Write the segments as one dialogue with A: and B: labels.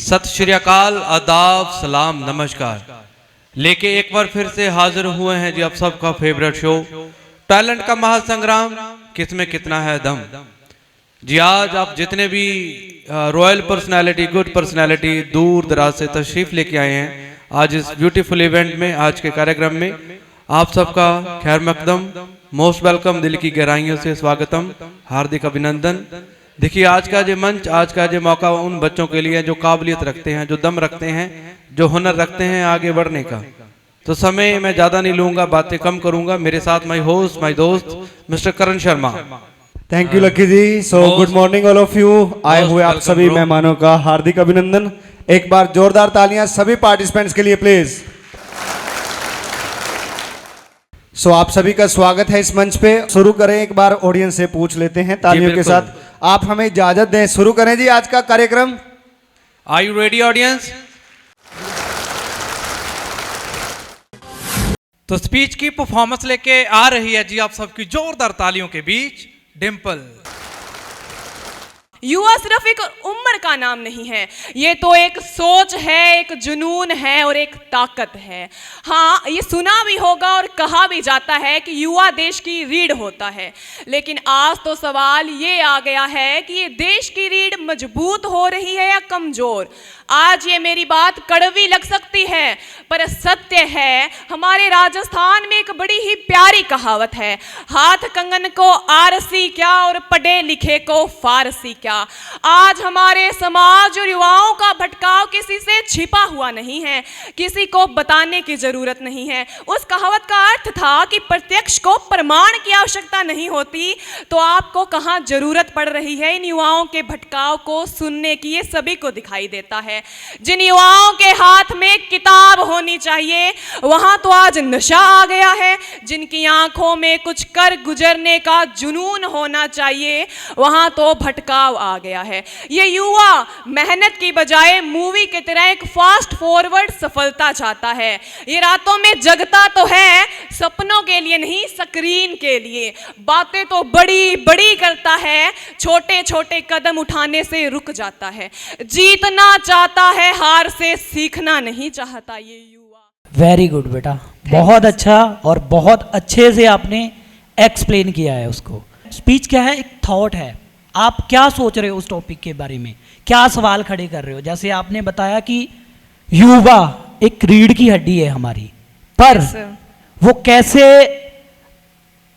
A: सत श्री अकाल, आदाब, सलाम, नमस्कार। लेके एक बार फिर से हाजिर हुए हैं जी आप सबका फेवरेट शो टैलेंट का महासंग्राम, किसमें कितना है दम। जी आज आप जितने भी रॉयल पर्सनालिटी, गुड पर्सनालिटी दूर दराज से तशरीफ लेके आए हैं आज इस ब्यूटीफुल इवेंट में, आज के कार्यक्रम में, आप सबका खैर मकदम, मोस्ट वेलकम, दिल की गहराइयों से स्वागतम, हार्दिक अभिनंदन। देखिए आज का जो मंच, आज का जो मौका उन बच्चों के लिए जो काबिलियत रखते हैं, जो दम रखते हैं, जो हुनर रखते हैं आगे बढ़ने का। तो समय मैं ज्यादा नहीं लूंगा, बातें कम करूंगा। मेरे साथ माय होस्ट, माय दोस्त mister Karan Sharma.
B: Thank you Lucky ji. So good morning all of you. आए हुए आप सभी मेहमानों का हार्दिक अभिनंदन। एक बार जोरदार तालियां सभी पार्टिसिपेंट्स के लिए प्लीज। सो आप सभी का स्वागत है इस मंच पे। शुरू करें, एक बार ऑडियंस से पूछ लेते हैं तालियों के साथ। आप हमें इजाजत दें, शुरू करें जी आज का कार्यक्रम।
A: Are you ready audience? तो स्पीच की परफॉर्मेंस लेके आ रही है जी आप सबकी जोरदार तालियों के बीच डिंपल।
C: युवा सिर्फ एक उम्र का नाम नहीं है, ये तो एक सोच है, एक जुनून है और एक ताकत है। हाँ, ये सुना भी होगा और कहा भी जाता है कि युवा देश की रीढ़ होता है, लेकिन आज तो सवाल ये आ गया है कि ये देश की रीढ़ मजबूत हो रही है या कमजोर। आज ये मेरी बात कड़वी लग सकती है, पर सत्य है। हमारे राजस्थान में एक बड़ी ही प्यारी कहावत है, हाथ कंगन को आरसी क्या और पढ़े लिखे को फारसी क्या। आज हमारे समाज और युवाओं का भटकाव किसी से छिपा हुआ नहीं है, किसी को बताने की जरूरत नहीं है। उस कहावत का अर्थ था कि प्रत्यक्ष को प्रमाण की आवश्यकता नहीं होती, तो आपको कहाँ जरूरत पड़ रही है इन युवाओं के भटकाव को सुनने की। ये सभी को दिखाई देता है। जिन युवाओं के हाथ में किताब होनी चाहिए वहां तो आज नशा आ गया है। जिनकी आंखों में कुछ कर गुजरने का जुनून होना चाहिए वहां तो भटकाव आ गया है। ये युवा मेहनत की बजाय मूवी की तरह एक फास्ट फॉरवर्ड सफलता चाहता है। ये रातों में जगता तो है, सपनों के लिए नहीं, स्क्रीन के लिए। बातें तो बड़ी बड़ी करता है, छोटे छोटे कदम उठाने से रुक जाता है। जीतना चाहता है, हार से सीखना नहीं चाहता ये युवा।
D: वेरी गुड बेटा, बहुत अच्छा और बहुत अच्छे से आपने एक्सप्लेन किया है उसको। स्पीच क्या है? एक थॉट है। आप क्या सोच रहे हो उस टॉपिक के बारे में, क्या सवाल खड़े कर रहे हो? जैसे आपने बताया कि युवा एक रीढ़ की हड्डी है हमारी, पर वो कैसे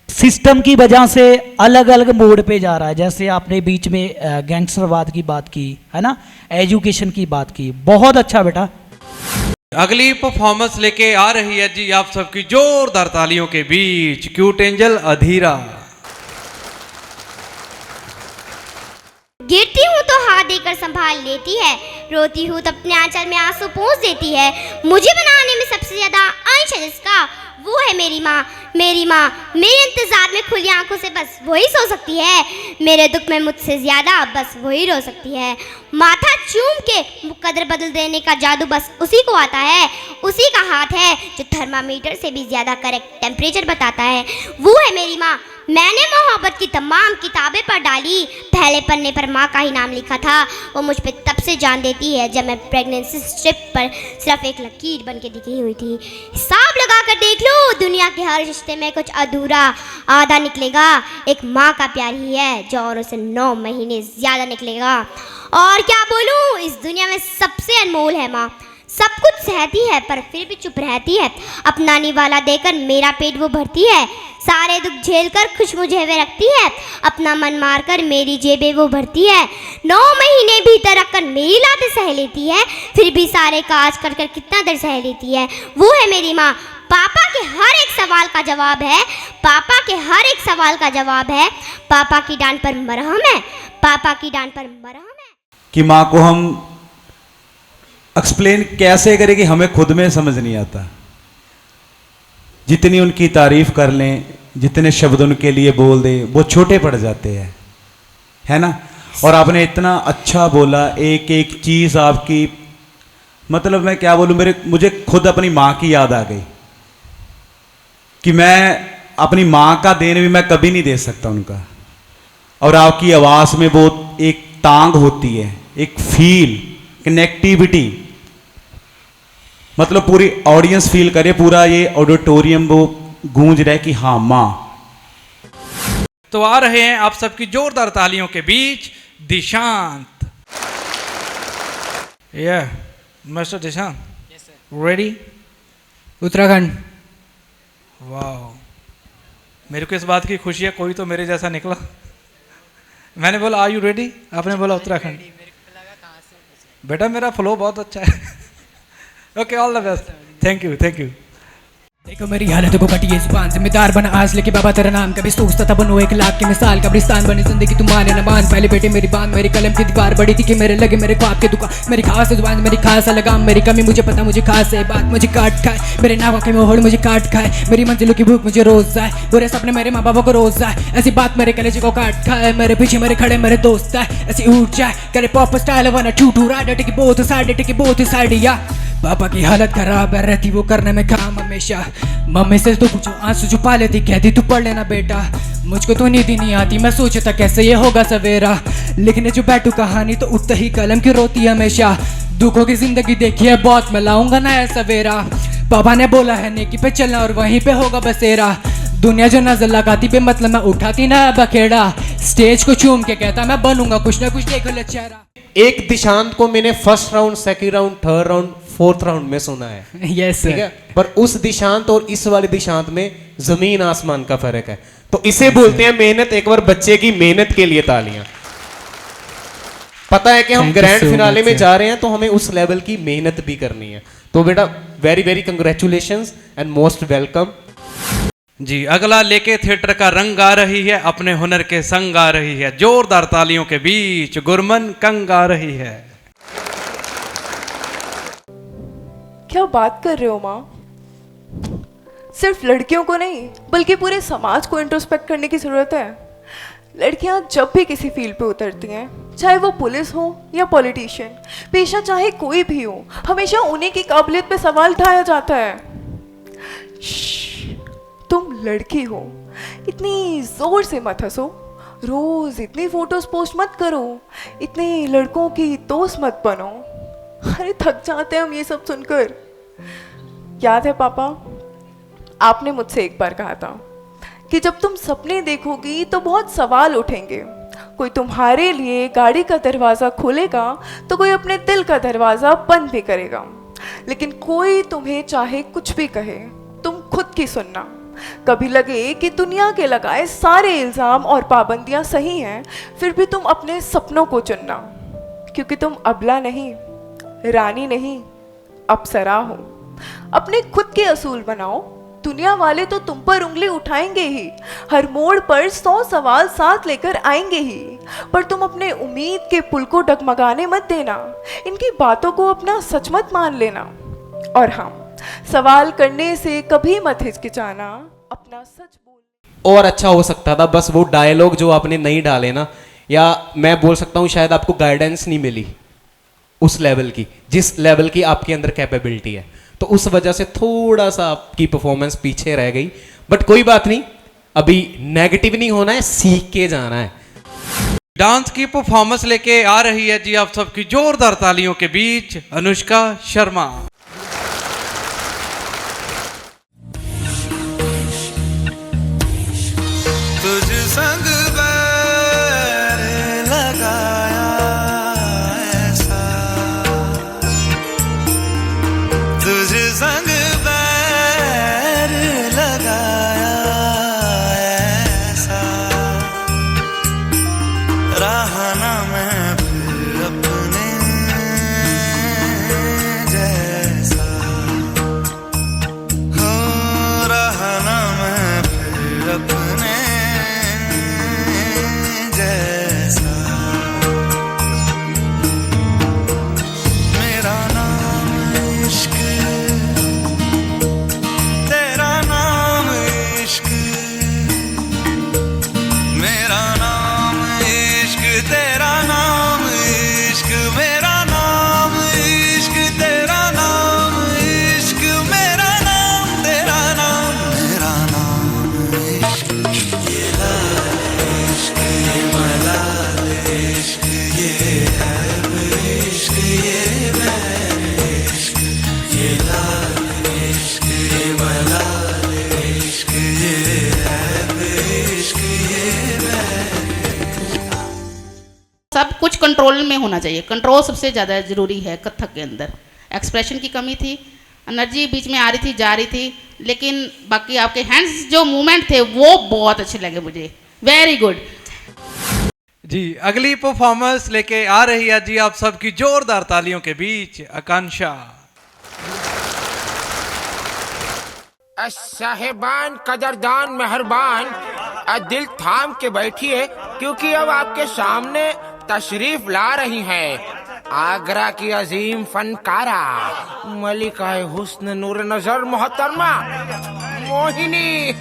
D: सिस्टम की वजह से अलग अलग मोड पे जा रहा है। जैसे आपने बीच में गैंगस्टरवाद की बात की है ना, एजुकेशन की बात की। बहुत अच्छा बेटा।
A: अगली परफॉर्मेंस लेके आ रही है जी आप सबकी जोरदार तालियों के बीच क्यूट एंजल अधीरा।
E: गिरती हूँ तो हाथ देकर संभाल लेती है, रोती हूँ तो अपने आंचल में आंसू पोंछ देती है। मुझे बनाने में सबसे ज्यादा अंश है जिसका, वो है मेरी माँ। मेरी माँ मेरे इंतजार में खुली आंखों से बस वही सो सकती है, मेरे दुख में मुझसे ज्यादा बस वही रो सकती है। माथा चूम के कदर बदल देने का जादू बस उसी को आता है, उसी का हाथ है जो थर्मामीटर से भी ज्यादा करेक्ट टेम्परेचर बताता है। वो है मेरी माँ। मैंने मोहब्बत की तमाम किताबें पढ़ डाली, पहले पन्ने पर माँ का ही नाम लिखा था। वो मुझ पे तब से जान देती है जब मैं प्रेगनेंसी स्ट्रिप पर सिर्फ एक लकीर बन के दिखी हुई थी। हिसाब लगा कर देख लो, दुनिया के हर रिश्ते में कुछ अधूरा आधा निकलेगा। एक माँ का प्यार ही है जो औरों से 9 महीने ज़्यादा निकलेगा। और क्या बोलूँ, इस दुनिया में सबसे अनमोल है माँ। सब कुछ सहती है पर फिर भी चुप रहती है, अपना निवाला देकर मेरा पेट वो भरती है। सारे दुख झेलकर खुश मुझे वे रखती है, अपना मन मारकर मेरी जेबें वो भरती है। 9 महीने भीतर रखकर मेरी लातें सह लेती है, फिर भी सारे काज कर कर कितना दर्द सह लेती है। वो है मेरी माँ। पापा के हर एक सवाल का जवाब है, पापा के हर एक सवाल का जवाब है। पापा की डांट पर मरहम है, पापा की डांट पर मरहम है।
F: कि माँ को हम एक्सप्लेन कैसे करें कि हमें खुद में समझ नहीं आता। जितनी उनकी तारीफ कर लें, जितने शब्द उनके लिए बोल दें, वो छोटे पड़ जाते हैं, है ना। और आपने इतना अच्छा बोला, एक एक चीज़ आपकी, मतलब मैं क्या बोलूँ, मुझे खुद अपनी माँ की याद आ गई कि मैं अपनी माँ का देन भी मैं कभी नहीं दे सकता उनका। और आपकी आवाज़ में वो एक टांग होती है, एक फील, कनेक्टिविटी, मतलब पूरी ऑडियंस फील करे, पूरा ये ऑडिटोरियम वो गूंज रहा है कि हाँ माँ।
A: तो आ रहे हैं आप सबकी जोरदार तालियों के बीच दिशांत। Mister Dishant, ready?
G: उत्तराखंड।
A: वाह, मेरे को इस बात की खुशी है, कोई तो मेरे जैसा निकला। मैंने बोला आर यू रेडी, आपने बोला उत्तराखंड। बेटा मेरा फ्लो बहुत अच्छा है। Okay, all the best, thank you thank you.
G: देखो मेरी हालत को कटी है जुबान, जिम्मेदार बना आज लेके बाबा तेरा नाम, कभी सोचता था बनूं 1 लाख की मिसाल, कब्रिस्तान बनी जिंदगी तू माने न मान, पहले बेटे मेरी बांध, मेरी कलम की दीवार बड़ी थी कि मेरे लगे मेरे ख्वाब के दुकान, मेरी खास जुबान मेरी खास लगाम, मेरी कमी मुझे पता मुझे खास है, बात मुझे काट खाए, मेरे नावा के मोहड़ मुझे काट खाए, मेरी मंजिलों की भूख मुझे रोज जाए, बुरे सपने मेरे माँ बाबा को रोज जाए, ऐसी बात मेरे कलेजे को काट खाए, मेरे पीछे मेरे खड़े मेरे दोस्त है, ऐसी उठ जाए करे पॉप स्टाइल वाला टू राइड टिकी बोथ साइड या पापा की हालत खराब है, रहती वो करने में काम हमेशा, मम्मी से तो पूछो आंसू छुपा लेती, कहती तू पढ़ लेना बेटा, मुझको तो नींद ही नहीं आती, मैं सोचता कैसे ये होगा सवेरा, लिखने जो बैठू कहानी तो उठते ही कलम की रोती हमेशा, दुखों की जिंदगी देखी है बहुत, मैं लाऊंगा नया सवेरा, पापा ने बोला है नेकी पे चलना और वहीं पे होगा बसेरा, दुनिया जो नजर लगाती पे मतलब मैं उठाती ना बखेड़ा, स्टेज को चूम के कहता मैं बनूंगा कुछ ना कुछ, देखो ले चेहरा।
H: एक दिशांत को मैंने first round, second round, third round, fourth round में सुना है।
G: यस
H: ठीक है, पर उस दिशांत और इस वाले दिशांत में जमीन आसमान का फर्क है, तो इसे बोलते हैं मेहनत। एक बार बच्चे की मेहनत के लिए तालियां। पता है कि हम
G: Thank you
H: grand
G: so
H: finale
G: much,
H: में
G: sir.
H: जा रहे हैं, तो हमें उस लेवल की मेहनत भी करनी है। तो बेटा very very congratulations and most welcome.
A: जी, अगला लेके थिएटर का रंग आ रही है, अपने हुनर के संग आ रही है, जोरदार तालियों के बीच गुरमन कंग आ रही है।
I: क्या बात कर रहे हो माँ? सिर्फ लड़कियों को नहीं बल्कि पूरे समाज को इंट्रोस्पेक्ट करने की ज़रूरत है। लड़कियां जब भी किसी फील्ड पे उतरती हैं, चाहे वो पुलिस हो या पॉलिटिशियन, पेशा चाहे कोई भी हो, हमेशा उन्हीं की काबिलियत पे सवाल उठाया जाता है। तुम लड़की हो, इतनी जोर से मत हंसो, रोज इतनी फोटोज पोस्ट मत करो, इतने लड़कों की दोस्त मत बनो। अरे थक जाते हैं हम ये सब सुनकर। याद है पापा, आपने मुझसे एक बार कहा था कि जब तुम सपने देखोगी तो बहुत सवाल उठेंगे। कोई तुम्हारे लिए गाड़ी का दरवाज़ा खोलेगा तो कोई अपने दिल का दरवाज़ा बंद भी करेगा, लेकिन कोई तुम्हें चाहे कुछ भी कहे, तुम खुद की सुनना। कभी लगे कि दुनिया के लगाए सारे इल्ज़ाम और पाबंदियां सही हैं, फिर भी तुम अपने सपनों को चुनना, क्योंकि तुम अबला नहीं, रानी नहीं, अप्सरा हो। अपने खुद के असूल बनाओ। दुनिया वाले तो तुम पर उंगली उठाएंगे ही, हर मोड़ पर 100 सवाल साथ लेकर आएंगे ही, पर तुम अपने उम्मीद के पुल को डगमगाने मत देना, इनकी बातों को अपना सच मत मान लेना। और हाँ, सवाल करने से कभी मत हिचकिचाना, अपना सच बोल।
H: और अच्छा हो सकता था बस वो डायलॉग जो आपने नहीं डाले ना, या मैं बोल सकता हूँ शायद आपको गाइडेंस नहीं मिली उस लेवल की, जिस लेवल की आपके अंदर कैपेबिलिटी है, तो उस वजह से थोड़ा सा आपकी परफॉर्मेंस पीछे रह गई। बट कोई बात नहीं, अभी नेगेटिव नहीं होना है, सीख के जाना है।
A: डांस की परफॉर्मेंस लेके आ रही है जी आप सबकी जोरदार तालियों के बीच अनुष्का शर्मा।
J: तुझ संग बैर लगाया ऐसा, तुझ संग बैर लगाया ऐसा, रहा ना मैं फिर अपने जैसा।
K: कंट्रोल में होना चाहिए, कंट्रोल सबसे ज़्यादा ज़रूरी है कथक के अंदर। एक्सप्रेशन की कमी थी, एनर्जी बीच में आ रही थी जा रही थी, लेकिन बाकी आपके हैंड्स जो मूवमेंट थे वो बहुत अच्छे लगे मुझे, वेरी गुड।
A: जी अगली परफॉर्मेंस लेके आ रही है जी आप सबकी जोरदार तालियों के बीच आकांक्षा।
L: साहेबान, कदरदान, मेहरबान, दिल थाम के बैठिए क्योंकि अब आपके सामने तशरीफ ला रही हैं आगरा की अजीम फनकारा मलिका हुस्न नूर नजर मोहतरमा मोहिनी।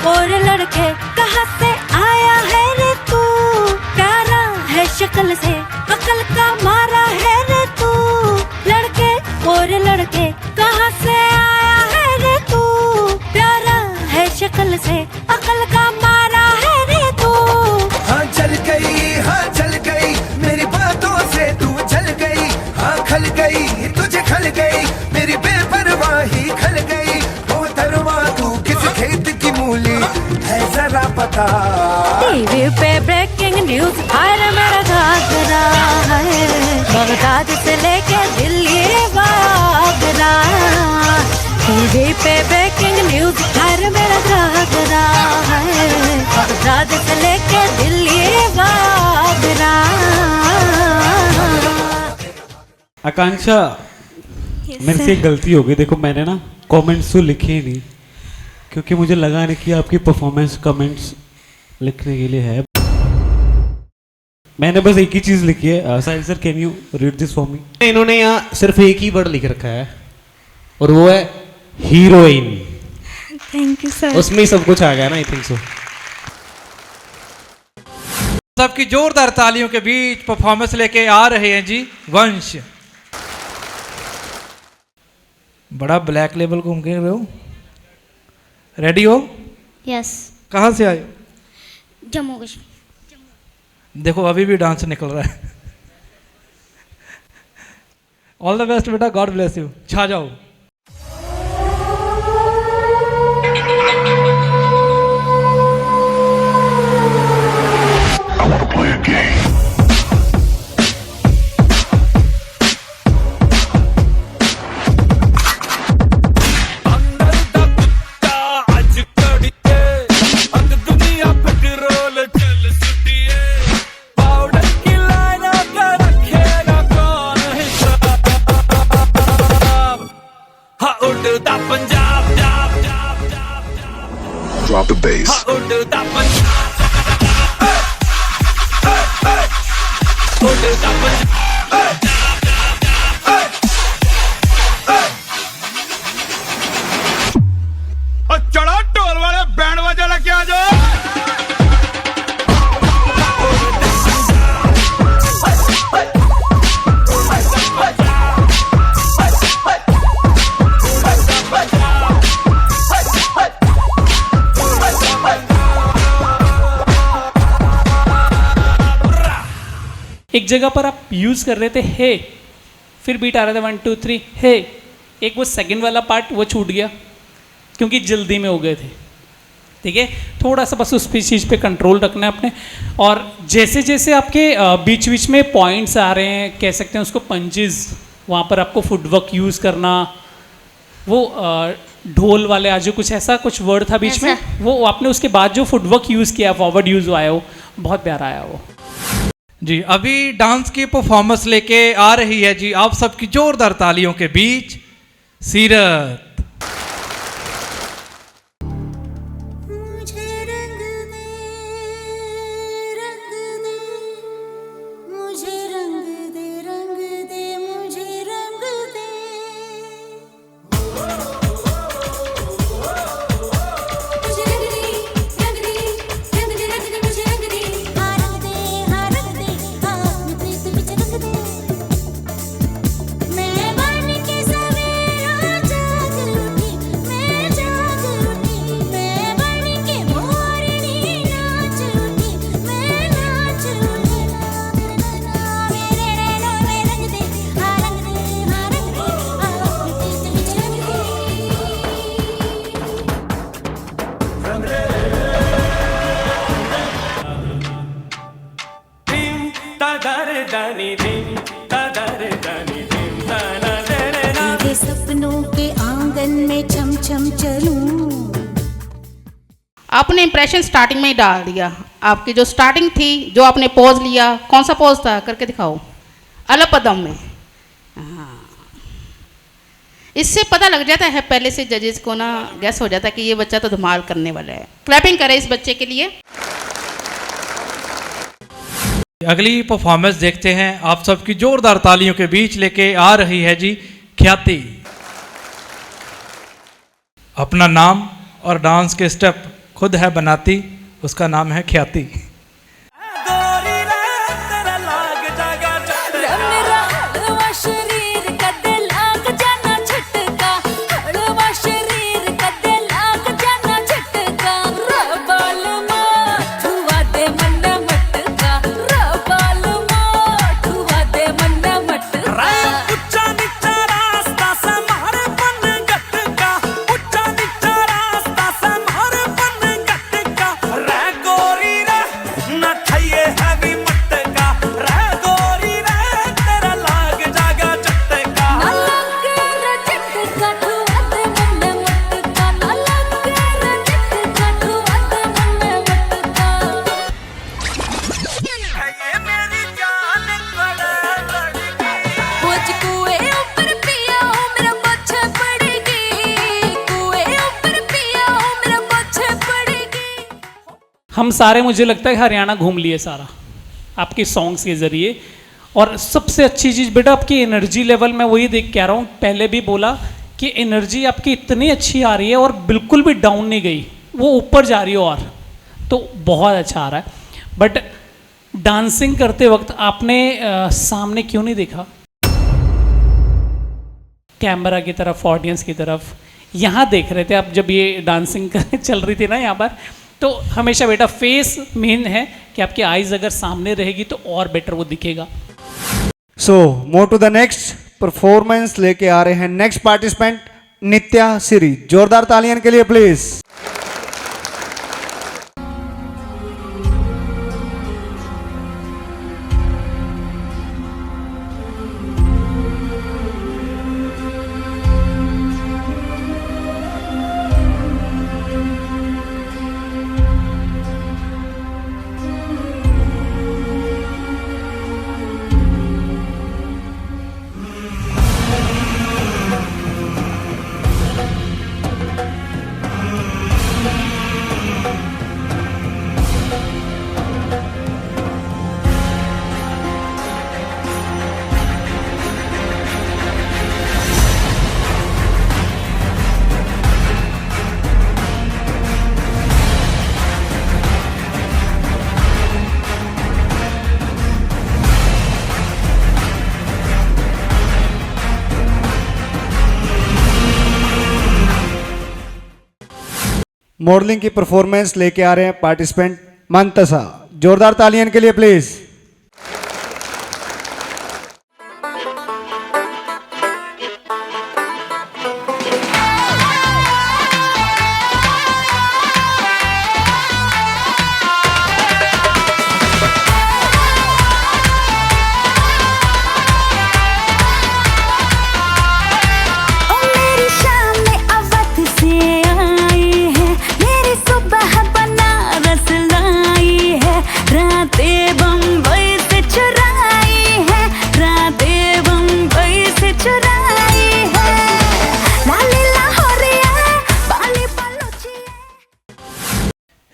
M: और लड़के कहाँ से आया है रे तू, प्यारा है शक्ल से अकल का मारा है रे तू। लड़के और लड़के कहाँ से आया है रे तू, प्यारा है शक्ल से अकल का मारा है रे तू।
J: हाँ चल गई मेरी बातों से तू जल गई, हाँ खल गई तुझे खल गई मेरी बेपरवाही खल गई। ओ दरवा तू किस खेत की मूली है जरा पता।
M: टीवी पे ब्रेकिंग न्यूज हर मेरा घाघरा है, बगदाद से लेके दिल्ली आगरा। टीवी पे ब्रेकिंग न्यूज हर मेरा घाघरा है, बगदाद से लेके दिल्ली आगरा।
B: आकांक्षा, मेरे से एक गलती हो गई। देखो मैंने ना कमेंट्स तो लिखे ही नहीं क्योंकि मुझे लगा नहीं कि आपकी परफॉर्मेंस कमेंट्स लिखने के लिए है। मैंने बस एक ही चीज लिखी है, Sahil sir can you read this for me.
H: इन्होंने यहाँ सिर्फ एक ही वर्ड लिख रखा है और वो है हीरोइन।
M: Thank you sir.
H: उसमें ही सब कुछ आ गया ना, आई थिंक सो।
A: सबकी जोरदार तालियों के बीच परफॉर्मेंस लेके आ रहे हैं जी वंश। बड़ा ब्लैक लेवल घूम के रहे हो, रेडी हो?
E: यस।
A: कहाँ से आए हो?
E: जम्मू कश्मीर।
A: देखो अभी भी डांस निकल रहा है। ऑल द बेस्ट बेटा, गॉड ब्लेस यू, छा जाओ।
J: Drop the bass.
L: चढ़ो ढोल वाले बैंड बाजा लेके आ जाओ।
N: एक जगह पर आप यूज़ कर रहे थे हे, फिर बीट आ रहा था 1 2 3 हे, एक वो सेकंड वाला पार्ट वो छूट गया क्योंकि जल्दी में हो गए थे। ठीक है, थोड़ा सा बस उस चीज़ पे कंट्रोल रखना है अपने। और जैसे जैसे आपके बीच बीच में पॉइंट्स आ रहे हैं, कह सकते हैं उसको पंचेस, वहाँ पर आपको फुटवर्क यूज़ करना। वो ढोल वाले आज जो कुछ ऐसा कुछ वर्ड था बीच में, वो आपने उसके बाद जो फुटवर्क यूज़ किया, फॉरवर्ड यूज़ आया, वो बहुत प्यारा आया वो।
A: जी अभी डांस की परफॉर्मेंस लेके आ रही है जी आप सबकी जोरदार तालियों के बीच सीरत।
M: मैं बन के सवेरा जाग
O: तदर दनी दिन तदर दनी दिन तना तेरे ना
M: तेरे सपनों के आंगन में चम चम चलूं।
K: आपने इंप्रेशन स्टार्टिंग में ही डाल दिया। आपकी जो स्टार्टिंग थी, जो आपने पोज लिया, कौन सा पोज था करके दिखाओ, अलपदम में। हाँ, इससे पता लग जाता है पहले से जजेस को ना, गैस हो जाता है कि ये बच्चा तो धमाल करने वाला है। क्लैपिंग करें इस बच्चे के लिए।
A: अगली परफॉर्मेंस देखते हैं। आप सबकी जोरदार तालियों के बीच लेके आ रही है जी ख्याति। अपना नाम और डांस के स्टेप खुद है बनाती, उसका नाम है ख्याति।
N: हम सारे मुझे लगता है हरियाणा घूम लिए सारा आपके सॉन्ग्स के ज़रिए। और सबसे अच्छी चीज़ बेटा आपकी एनर्जी लेवल, मैं वही देख के आ रहा हूँ, पहले भी बोला कि एनर्जी आपकी इतनी अच्छी आ रही है और बिल्कुल भी डाउन नहीं गई, वो ऊपर जा रही है और तो बहुत अच्छा आ रहा है। बट डांसिंग करते वक्त आपने सामने क्यों नहीं देखा, कैमरा की तरफ, ऑडियंस की तरफ, यहाँ देख रहे थे आप जब ये डांसिंग चल रही थी ना यहाँ पर। तो हमेशा बेटा फेस मेन है कि आपकी आईज अगर सामने रहेगी तो और बेटर वो दिखेगा।
P: So move to the next performance लेके आ रहे हैं नेक्स्ट पार्टिसिपेंट नित्या सिरी। जोरदार तालियां के लिए प्लीज। मॉडलिंग की परफॉर्मेंस लेके आ रहे हैं पार्टिसिपेंट मंतसा। जोरदार तालियां के लिए प्लीज।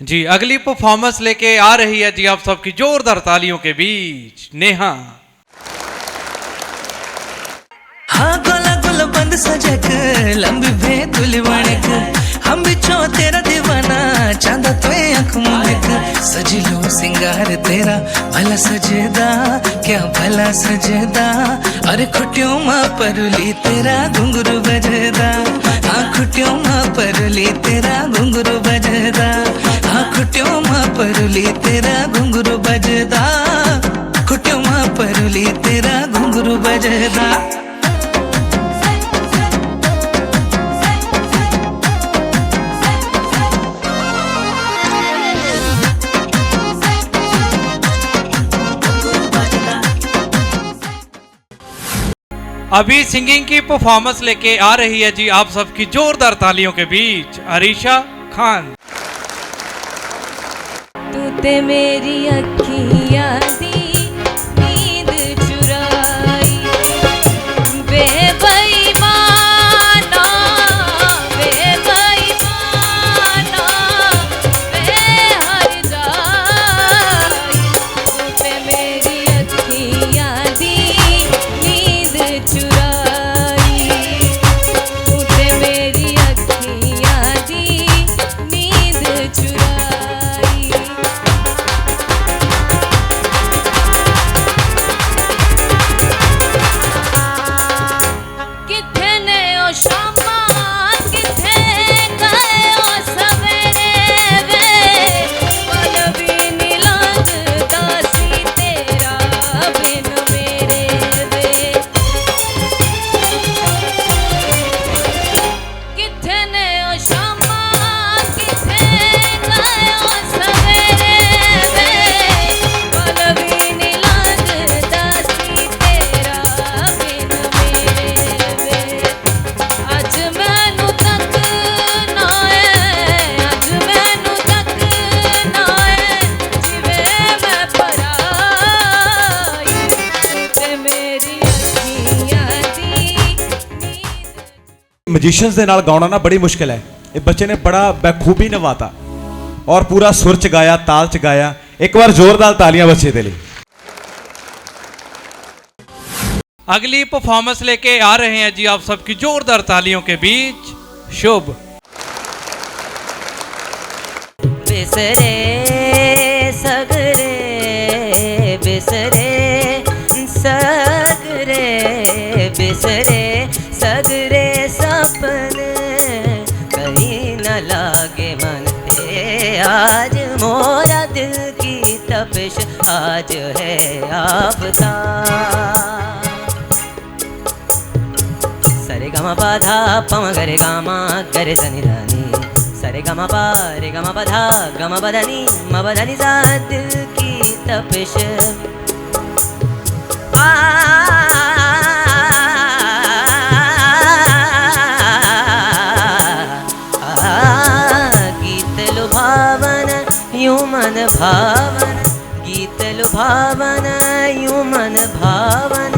A: जी अगली परफॉर्मेंस लेके आ रही है जी आप सबकी जोरदार तालियों के बीच नेहा।
Q: हाँ गोला गोला बंद सजक लंबी भेदुल वणक हम बिछो तेरा दीवाना चांदा तो आँख मुनक सज लो सिंगार तेरा भला सजदा क्या भला सजदा अरे खुटियों माँ परुली तेरा घुंघरू बजदा हाँ खुटियों माँ परुली तेरा घुंघरू बजदा हाँ खुटियों माँ परुली तेरा घुंघरू बजदा खुटियों माँ परुली तेरा घुंघरू बजदा।
A: अभी सिंगिंग की परफॉर्मेंस लेके आ रही है जी आप सबकी जोरदार तालियों के बीच अरीशा खान।
M: तू ते मेरी अखियां दी नींद चुराई, बेईमाना बेईमाना बेहर जाई। तू ते मेरी अखियां दी नींद चुराई, तू ते मेरी अखियां दी नींद चुराई। किथे ने ओ शामा किथे गए ओ सवेरे वे, पल भी नी लंघदा सी तेरा बिन मेरे वे। किथे ने ओ शामा किथे गए ओ सवेरे वे, पल भी नी लंघदा सी तेरा बिन मेरे वे। अज मैनू तक ना है, अज मैनू तक ना है, जिवें मैं पराई। ते मेरी अखियां दी
F: ਮਜੀਸ਼ੀਅਨਸ ਦੇ ਨਾਲ ਗਾਉਣਾ ਨਾ ਬੜੀ ਮੁਸ਼ਕਿਲ ਹੈ। ਇਹ ਬੱਚੇ ਨੇ ਬੜਾ ਬਖੂਬੀ ਨਿਭਾਤਾ ਔਰ ਪੂਰਾ ਸੁਰ ਚ ਗਾਇਆ, ਤਾਲ ਚ ਗਾਇਆ। ਇੱਕ ਵਾਰ ਜ਼ੋਰਦਾਰ ਤਾਲੀਆਂ ਬੱਚੇ ਦੇ ਲਈ।
A: अगली परफॉर्मेंस लेके आ रहे हैं जी आप सबकी जोरदार तालियों के बीच शुभ।
M: बिसरे सगरे बिसरे सगरे बिसरे सगरे सपने, कहीं न लागे मन पे आज मोरा दिल की तपिश, आज है आफताब। सरे गमा पाधा पम गरे गामा गरे सनि धनी, सरे गमा पा रे गमा पधा गमा बधनी म बधनी सा, दिल की तपिश आ गीत लुभावन यूं मन भावन, गीत लुभावन यूं मन भावन,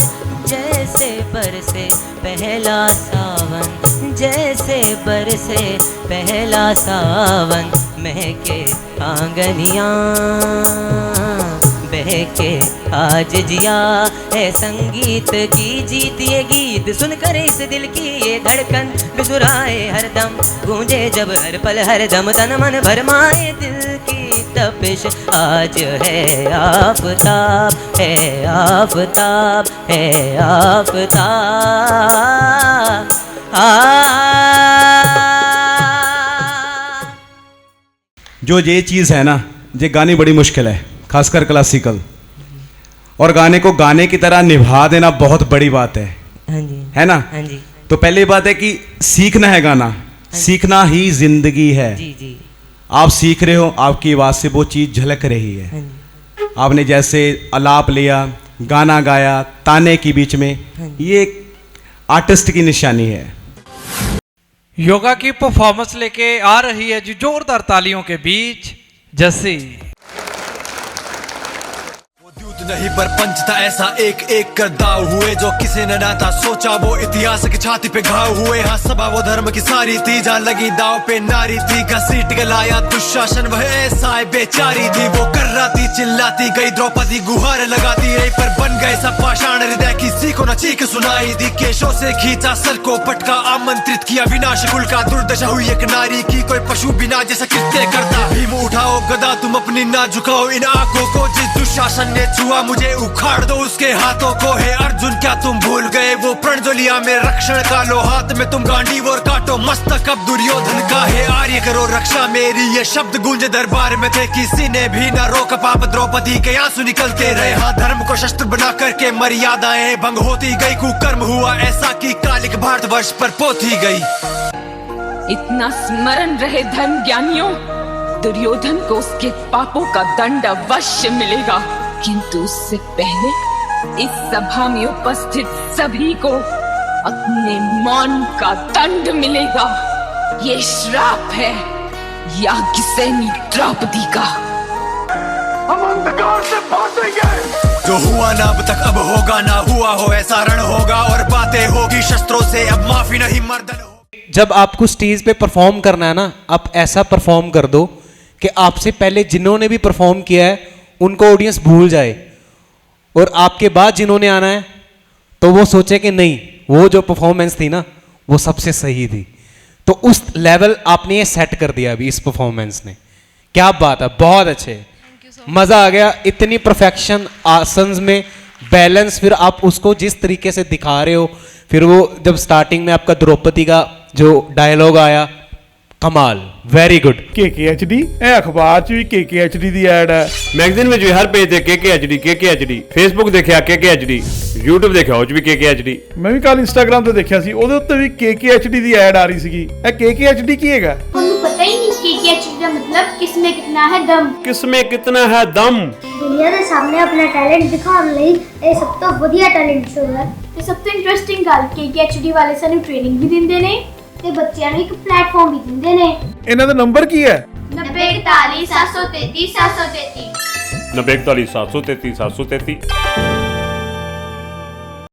M: जैसे बरसे पहला सावन, जैसे बरसे पहला सावन, महके आंगनियाँ बहके आज जिया है संगीत की जीत। ये गीत सुनकर इस दिल की ये धड़कन बिसुराए हरदम, गूंजे जब हर पल हर दम, तन मन भरमाए दिल की तपिश, आज है आफताब है आफताब है आफताब।
F: जो ये चीज़ है ना, ये गानी बड़ी मुश्किल है, खासकर क्लासिकल। और गाने को गाने की तरह निभा देना बहुत बड़ी बात है।
M: हाँ जी,
F: है ना?
M: हाँ जी।
F: तो पहली बात है कि सीखना है गाना, सीखना ही जिंदगी है।
M: जी जी।
F: आप सीख रहे हो, आपकी आवाज़ से वो चीज़ झलक रही है। आपने जैसे आलाप लिया, गाना गाया ताने के बीच में, ये एक आर्टिस्ट की निशानी है।
A: योगा की परफॉर्मेंस लेके आ रही है जी जोरदार तालियों के बीच जस्सी।
R: नहीं पर पंच था ऐसा एक एक कर दाव हुए, जो किसी ने ना था सोचा वो इतिहास की छाती पे घाव हुए। हाँ सभा वो धर्म की सारी थी, जहाँ लगी दाव पे नारी थी, घसीट गलाया दुशासन वह ऐसा बेचारी थी। वो कर्राती चिल्लाती गई द्रौपदी गुहार लगाती रही, पर बन गए सब पाषाण हृदय किसी को न चीख सुनाई दी। केशों से खींचा सर को पटका, आमंत्रित किया विनाश कुल का, दुर्दशा हुई एक नारी की, कोई पशु बिना जैसा कृत्य करता। भीम उठाओ गदा तुम अपनी ना झुकाओ इन आंखों को, जिस दुशासन ने छुआ मुझे उखाड़ दो उसके हाथों को। हे अर्जुन क्या तुम भूल गए वो प्रण जो लिया मेरे रक्षण का, लो हाथ में तुम गांडीव और काटो मस्तक अब दुर्योधन का। हे आर्य करो रक्षा मेरी, ये शब्द गूंजे दरबार में थे, किसी ने भी न रोका पाप द्रौपदी के आंसू निकलते रहे। हाँ धर्म को शस्त्र बना करके मर्यादाएं भंग होती गई, कुकर्म हुआ ऐसा कि कालिक भारतवर्ष पर पोती गई।
S: इतना स्मरण रहे धर्म ज्ञानियों, दुर्योधन को उसके पापों का दंड अवश्य मिलेगा, किंतु उससे पहले इस सभा में उपस्थित सभी को अपने मौन का दंड मिलेगा। ये श्राप है याज्ञसेनी द्रौपदी का।
R: हम अंधकार से भागेंगे। जो हुआ ना अब तक अब होगा, ना हुआ हो ऐसा रण होगा, और बातें होगी शस्त्रों से, अब माफी नहीं मर्दन हो।
H: जब आपको स्टेज पे परफॉर्म करना है ना, आप ऐसा परफॉर्म कर दो कि आपसे पहले जिन्होंने भी परफॉर्म किया है उनको ऑडियंस भूल जाए, और आपके बाद जिन्होंने आना है तो वो सोचे कि नहीं, वो जो परफॉर्मेंस थी ना वो सबसे सही थी। तो उस लेवल आपने ये सेट कर दिया अभी इस परफॉर्मेंस ने। क्या बात है, बहुत अच्छे, मजा आ गया। इतनी परफेक्शन आसन्स में, बैलेंस, फिर आप उसको जिस तरीके से दिखा रहे हो, फिर वो जब स्टार्टिंग में आपका द्रौपदी का जो डायलॉग आया, कमाल, वेरी गुड।
T: KKHD ਇਹ ਅਖਬਾਰ 'ਚ ਵੀ KKHD ਦੀ ਐਡ ਹੈ, ਮੈਗਜ਼ੀਨ ਵਿੱਚ ਵੀ ਹਰ ਪੇਜ ਤੇ KKHD, ਫੇਸਬੁੱਕ ਦੇਖਿਆ KKHD, YouTube ਦੇਖਿਆ ਉਹ 'ਚ ਵੀ KKHD। ਮੈਂ ਵੀ ਕੱਲ ਇੰਸਟਾਗ੍ਰਾਮ ਤੇ ਦੇਖਿਆ ਸੀ, ਉਹਦੇ ਉੱਤੇ ਵੀ KKHD ਦੀ ਐਡ ਆ ਰਹੀ ਸੀਗੀ। ਇਹ KKHD ਕੀ ਹੈਗਾ?
E: ਤੁਹਾਨੂੰ ਪਤਾ ਹੀ ਨਹੀਂ KKHD ਦਾ ਮਤਲਬ ਕਿਸਮੇ ਕਿਤਨਾ ਹੈ ਦਮ।
T: ਕਿਸਮੇ ਕਿਤਨਾ ਹੈ ਦਮ।
E: ਦੁਨੀਆ ਦੇ ਸਾਹਮਣੇ ਆਪਣਾ ਟੈਲੈਂਟ ਦਿਖਾਉਣ ਲਈ ਇਹ ਸਭ ਤੋਂ ਵਧੀਆ ਟੈਲੈਂਟ ਸ਼ੋਅ ਹੈ। ਤੇ ਸਭ ਤੋਂ ਇੰਟਰਸਟਿੰਗ ਗੱਲ, KKHD ਵਾਲੇ ਸਾਨੂੰ ਟ੍ਰੇਨਿੰਗ ਵੀ ਦਿੰਦੇ ਨੇ ਤੇ ਬੱਚਿਆਂ ਨੂੰ ਇੱਕ ਪਲੇਟਫਾਰਮ ਵੀ ਦਿੰਦੇ ਨੇ।
T: ਇਹਨਾਂ ਦਾ ਨੰਬਰ ਕੀ ਹੈ?
E: 9041 733 733
T: 9041 733 733।